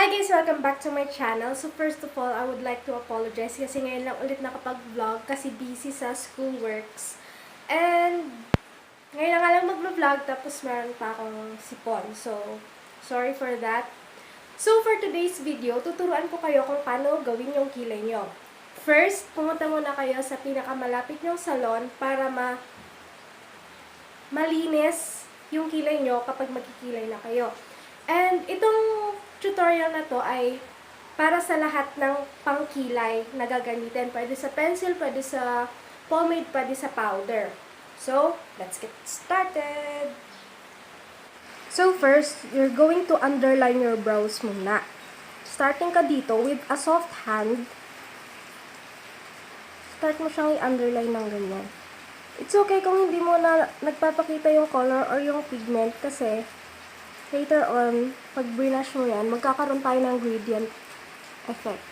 Hi guys! Welcome back to my channel. So first of all, I would like to apologize kasi ngayon lang ulit nakapag-vlog kasi busy sa schoolworks. And ngayon na nga lang mag-vlog tapos meron pa akong sipon. So, sorry for that. So for today's video, tuturuan ko kayo kung paano gawin yung kilay nyo. First, pumunta muna kayo sa pinakamalapit nyong salon para malinis yung kilay nyo kapag magkikilay na kayo. And itong tutorial na to ay para sa lahat ng pangkilay na gagamitin. Pwede sa pencil, pwede sa pomade, pwede sa powder. So, let's get started! So first, you're going to underline your brows muna. Starting ka dito with a soft hand. Start mo siyang i-underline ng ganyan. It's okay kung hindi mo na nagpapakita yung color or yung pigment kasi later on, pag brush mo yan, magkakaroon tayo ng gradient effect.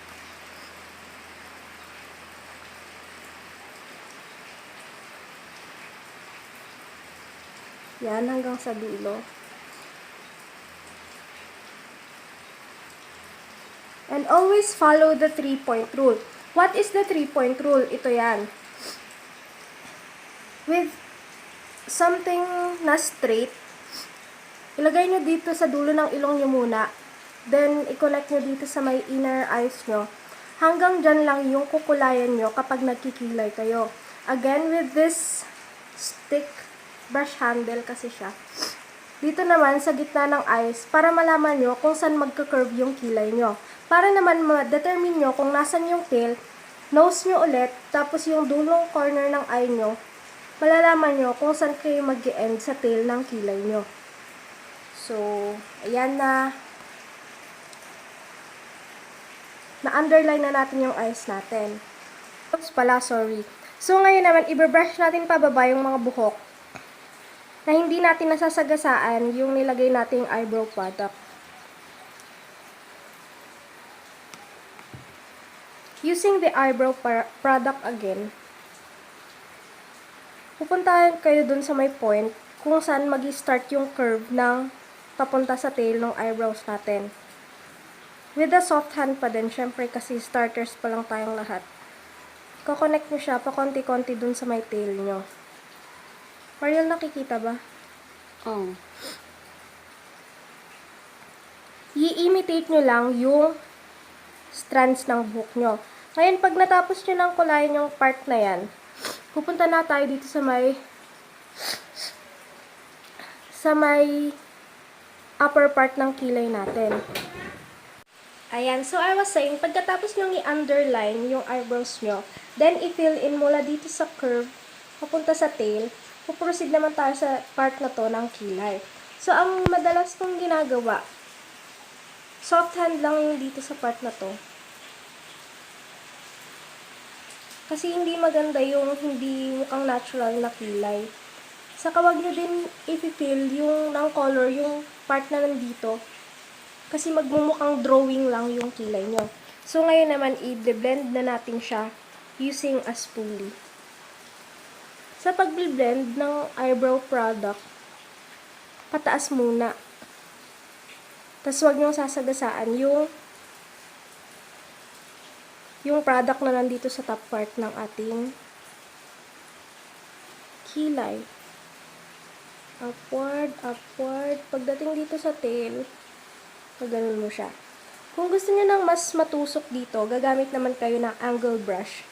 Yan, hanggang sa dulo. And always follow the 3-point rule. What is the 3-point rule? Ito yan. With something na straight, ilagay nyo dito sa dulo ng ilong nyo muna. Then, i-connect nyo dito sa may inner eyes nyo. Hanggang dyan lang yung kukulayan nyo kapag nagkikilay kayo. Again, with this stick, brush handle kasi siya. Dito naman, sa gitna ng eyes, para malaman nyo kung saan magka-curve yung kilay nyo. Para naman ma-determine nyo kung nasan yung tail, nose nyo ulit, tapos yung dulong corner ng eye nyo, malalaman nyo kung saan kayo mag-end sa tail ng kilay nyo. So, ayan na. Na-underline na natin yung eyes natin. Oops pala, sorry. So, ngayon naman, i-brush natin pababa yung mga buhok na hindi natin nasasagasaan yung nilagay nating eyebrow product. Using the eyebrow product again, pupuntahan kayo dun sa may point kung saan mag-start yung curve ng papunta sa tail ng eyebrows natin. With a soft hand pa din, syempre kasi starters pa lang tayong lahat. Ko-connect nyo siya pa konti-konti dun sa may tail nyo. Mariel, nakikita ba? Oh. I-imitate nyo lang yung strands ng buhok nyo. Ngayon, pag natapos nyo lang kulayan yung part na yan, pupunta na tayo dito sa may upper part ng kilay natin. Ayan, so I was saying, pagkatapos nyo i-underline yung eyebrows nyo, then i-fill in mula dito sa curve, papunta sa tail, puproceed naman tayo sa part na to ng kilay. So, ang madalas kong ginagawa, soft hand lang yung dito sa part na to. Kasi hindi maganda yung hindi mukhang natural na kilay. Saka wag nyo din i-fill yung ng color, yung part na nandito. Kasi magmumukhang drawing lang yung kilay nyo. So, ngayon naman, i-blend na natin siya using a spoolie. Sa pag-blend ng eyebrow product, pataas muna. Tapos, wag nyo sasagasaan yung product na nandito sa top part ng ating kilay. Upward, upward. Pagdating dito sa tail, ganun mo siya. Kung gusto niyo ng mas matusok dito, gagamit naman kayo ng angle brush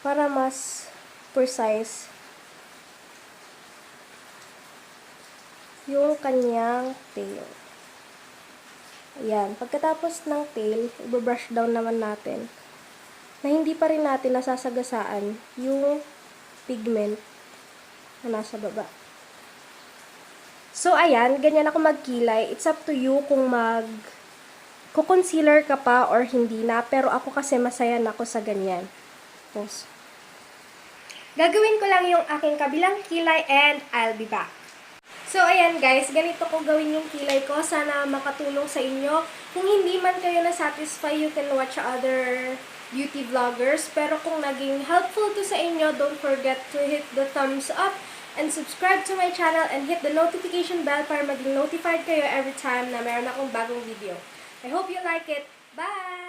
para mas precise yung kanyang tail. Ayan. Pagkatapos ng tail, i-brush down naman natin na hindi pa rin natin nasasagasaan yung pigment na nasa baba. So, ayan, ganyan ako magkilay. It's up to you kung concealer ka pa or hindi na. Pero ako kasi masaya na ako sa ganyan. Tapos, gagawin ko lang yung aking kabilang kilay and I'll be back. So, ayan guys, ganito ko gawin yung kilay ko. Sana makatulong sa inyo. Kung hindi man kayo na-satisfy, you can watch other beauty vloggers. Pero kung naging helpful to sa inyo, don't forget to hit the thumbs up and subscribe to my channel and hit the notification bell para maging notified kayo every time na meron akong bagong video. I hope you like it. Bye!